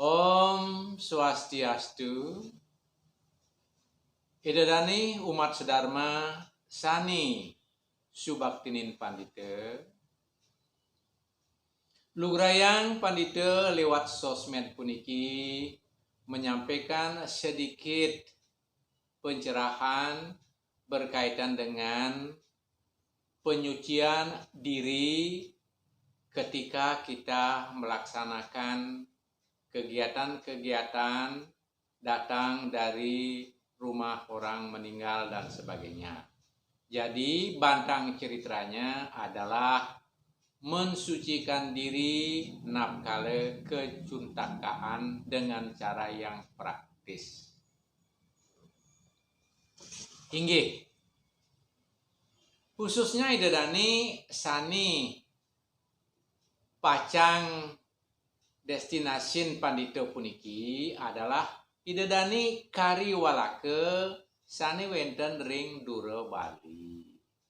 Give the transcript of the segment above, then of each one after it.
Om Swastiastu. Idadani umat sedharma sani subaktinin pandita. Lugrayang pandita lewat sosmed puniki menyampaikan sedikit pencerahan berkaitan dengan penyucian diri ketika kita melaksanakan kegiatan-kegiatan datang dari rumah orang meninggal dan sebagainya. Jadi bantang ceritanya adalah mensucikan diri napkala kecuntakaan dengan cara yang praktis. Inggih, khususnya idadani sani pacang destinasi pandita puniki adalah idadani kariwalake sani wenten ring Dura Bali.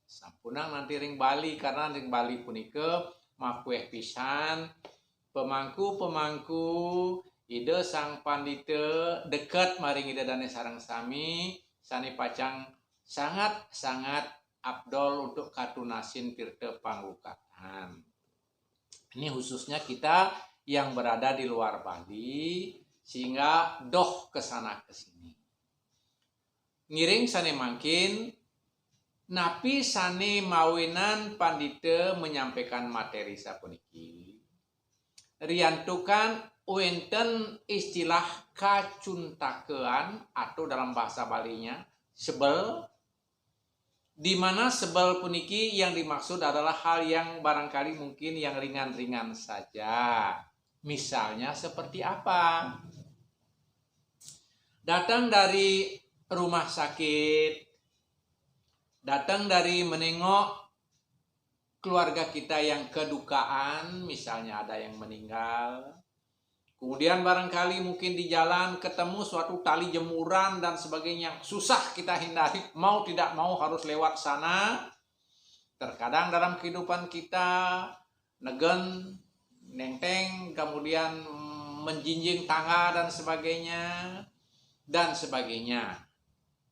Sampunang nanti ring Bali karena ring Bali punika makueh pisan pemangku ide sang pandita dekat maring idadani sareng sami sani pacang sangat abdol untuk katunasin tirta panglukatan. Ini khususnya kita yang berada di luar Bali sehingga doh kesana kesini. Ngiring sane mangkin napi sane mawinan pandita menyampaikan materi sapuniki. Riantukan wenten istilah kacuntakean atau dalam bahasa Balinya sebel, di mana sebel puniki yang dimaksud adalah hal yang barangkali mungkin yang ringan-ringan saja. Misalnya seperti apa? Datang dari rumah sakit, datang dari menengok keluarga kita yang kedukaan, misalnya ada yang meninggal. Kemudian barangkali mungkin di jalan ketemu suatu tali jemuran dan sebagainya. Susah kita hindari, mau tidak mau harus lewat sana. Terkadang dalam kehidupan kita negen, nenteng, kemudian menjinjing tangga dan sebagainya.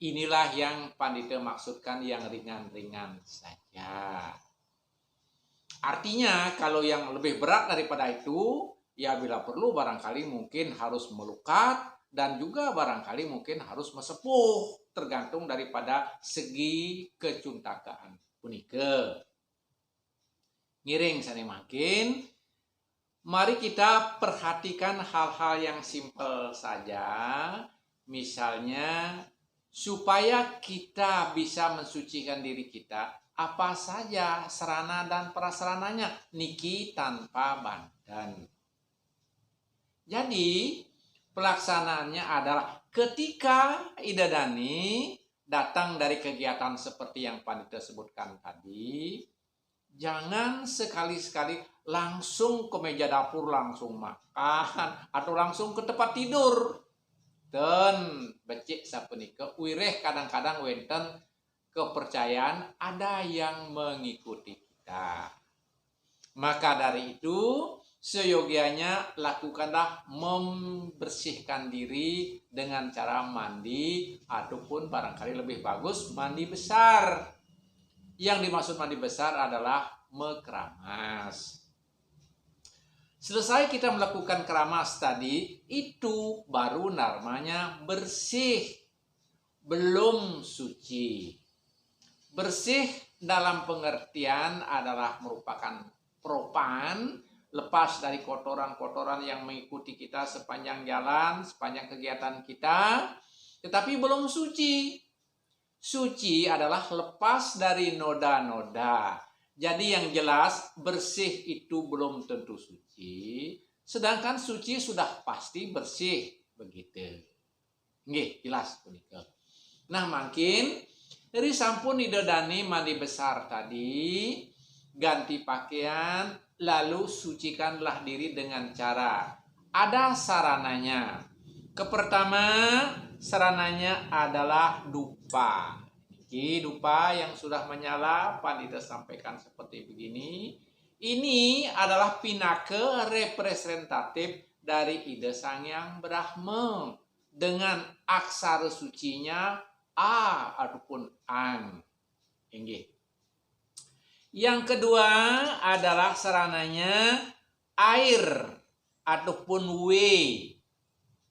Inilah yang pandita maksudkan yang ringan-ringan saja. Artinya kalau yang lebih berat daripada itu, ya bila perlu barangkali mungkin harus melukat dan juga barangkali mungkin harus mesepuh, tergantung daripada segi kecuntakaan punika. Ngiring sani makin, mari kita perhatikan hal-hal yang simpel saja. Misalnya supaya kita bisa mensucikan diri kita, apa saja sarana dan prasarananya, niki tanpa bandan. Jadi pelaksanaannya adalah ketika idadani datang dari kegiatan seperti yang pandita sebutkan tadi, jangan sekali-sekali langsung ke meja dapur langsung makan atau langsung ke tempat tidur. Dan becik sapunika wireh kadang-kadang wenten kepercayaan ada yang mengikuti kita. Maka dari itu seyogianya lakukanlah membersihkan diri dengan cara mandi ataupun barangkali lebih bagus mandi besar. Yang dimaksud mandi besar adalah mekeramas. Selesai kita melakukan keramas tadi, itu baru namanya bersih, belum suci. Bersih dalam pengertian adalah merupakan propan, lepas dari kotoran-kotoran yang mengikuti kita sepanjang jalan, sepanjang kegiatan kita, tetapi belum suci. Suci adalah lepas dari noda-noda. Jadi yang jelas bersih itu belum tentu suci, sedangkan suci sudah pasti bersih, begitu. Nggih, jelas punika. Nah, makin dari sampun idadani mandi besar tadi, ganti pakaian, lalu sucikanlah diri dengan cara ada sarananya. Kepertama, sarananya adalah dupa. Ini dupa yang sudah menyala, pandita sampaikan seperti begini. Ini adalah pinake representatif dari Ida Sang Hyang Brahma dengan aksara sucinya A ataupun Ang. Inggih. Yang kedua adalah sarananya air ataupun W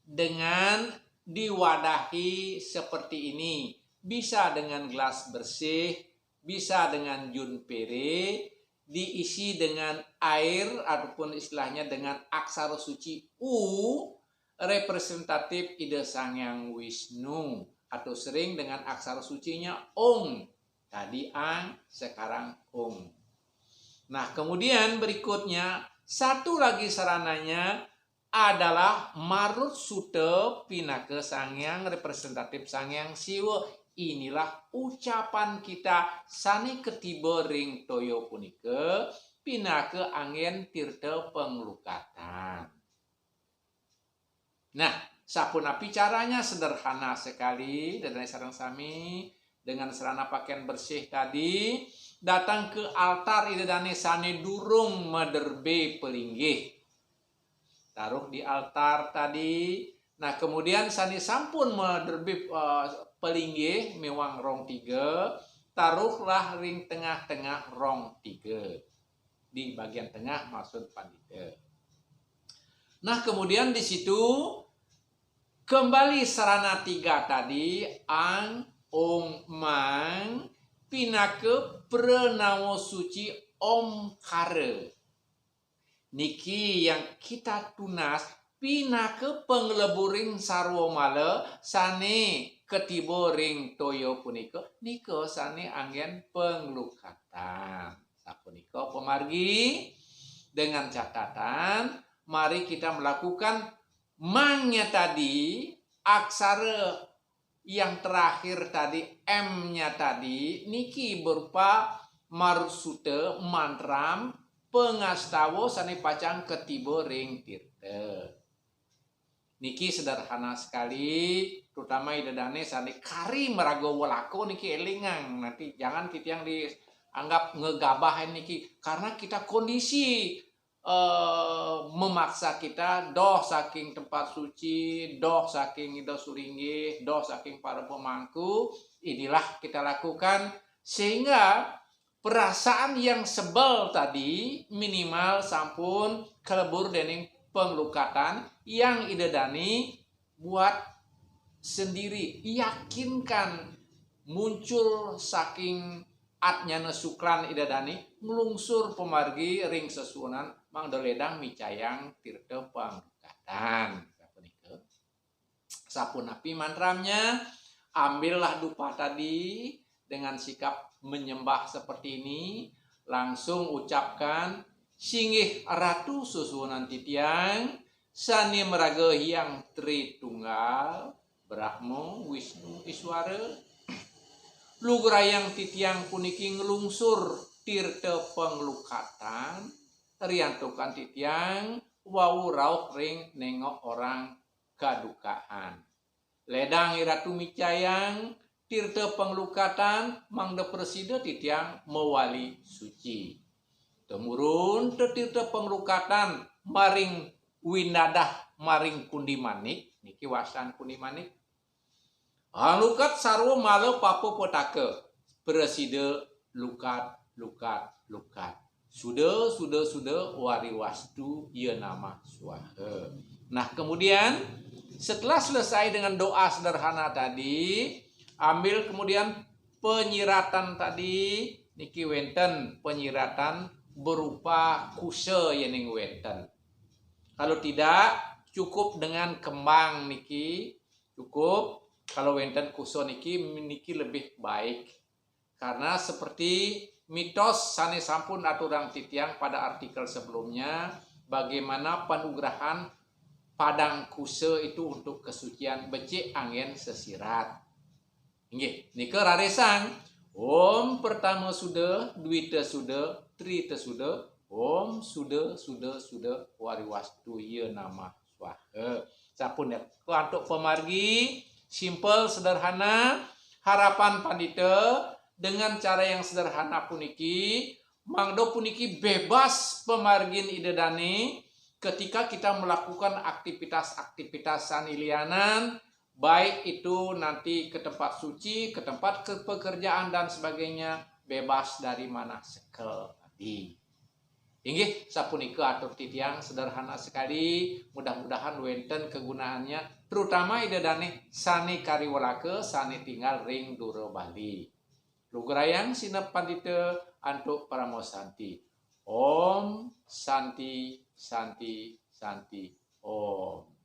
dengan diwadahi seperti ini. Bisa dengan gelas bersih, bisa dengan junpere, diisi dengan air ataupun istilahnya dengan aksara suci U representatif Ida Sang Hyang Wisnu, atau sering dengan aksara sucinya Om. Tadi Ang, sekarang Om. Nah, kemudian berikutnya satu lagi sarananya adalah Marut Sutta Pinaka Sang Hyang representatif Sang Hyang Siwa. Inilah ucapan kita sani ketiba ring toyo punika pinaka angin tirta penglukatan. Nah, sapunapi caranya sederhana sekali dan sareng sami dengan sarana pakaian bersih tadi datang ke altar idadane sane durung maderbe pelinggih. Taruh di altar tadi. Nah, kemudian sani sampun maderbe pelinggih mewang rong 3, taruhlah ring tengah-tengah rong 3. Di bagian tengah maksud pandita. Nah, kemudian di situ kembali sarana 3 tadi, Ang, Om, Mang, pinaka pranama suci Omkara. Niki yang kita tunas pinaka pengleburing sarwa mala sane ketiba ring toyo punika nika sane anggen penglukatan. Sapunika pemargi dengan catatan mari kita melakukan mangnya tadi, aksara yang terakhir tadi M-nya tadi niki berupa Marut Sutta mantram pengastawa sane pacang ketiba ring tirta. Niki sederhana sekali, terutama idadane sane kari merago walako niki elingang. Nanti jangan titiang dianggap ngegabah niki karena kita kondisi memaksa kita doh saking tempat suci, doh saking ida suringgih, doh saking para pemangku. Inilah kita lakukan sehingga perasaan yang sebel tadi minimal sampun kelebur dening penglukatan yang idadani buat sendiri, yakinkan muncul saking atnyana sukran idadani melungsur pemargi ring sesunan mangdoledang micayang tirta penglukatan. Sapunapi mantramnya, ambillah dupa tadi dengan sikap menyembah seperti ini, langsung ucapkan singgih ratu susunan titiang sani meraga hyang Tritunggal Brahma Wisnu Iswara lugrayang titiang puniki ngelungsur tirta penglukatan riantukan titiang wau rauh ring nengok orang kadukaan ledang iratu micayang tirta penglukatan mangda presida titiang mewali suci temurun tirta penglukatan maring winadah maring kundi manik niki wasan kundi manik halukat sarwa malo papo potake presida lukat sudah wari wastu ia nama swaha. Nah, kemudian setelah selesai dengan doa sederhana tadi, ambil kemudian penyiratan tadi niki wenten penyiratan berupa kusa yening wenten. Kalau tidak cukup dengan kembang niki cukup. Kalau wenten kusa niki lebih baik. Karena seperti mitos sane sampun aturang titiang pada artikel sebelumnya bagaimana panugrahan padang kusa itu untuk kesucian becik angin sesirat. Nggih, nika raresang Om pertama sudah, dwita sudah, trita sudah, Om sudah wari wastu ieu nama swaha. Sapun ya. Untuk pemargi simple sederhana, harapan pandita dengan cara yang sederhana puniki, mangdo puniki bebas pemargin idadani ketika kita melakukan aktivitas-aktivitas sanilianan, baik itu nanti ke tempat suci, ke tempat pekerjaan dan sebagainya, bebas dari manasekel tadi. Inggih sapunika atur titiang sederhana sekali, mudah-mudahan wenten kegunaannya, terutama ide dane sane kariwalake sane tinggal ring Duro Bali. Lugrayang sinep pandite antuk paramosanti. Om Santi Santi Santi Om.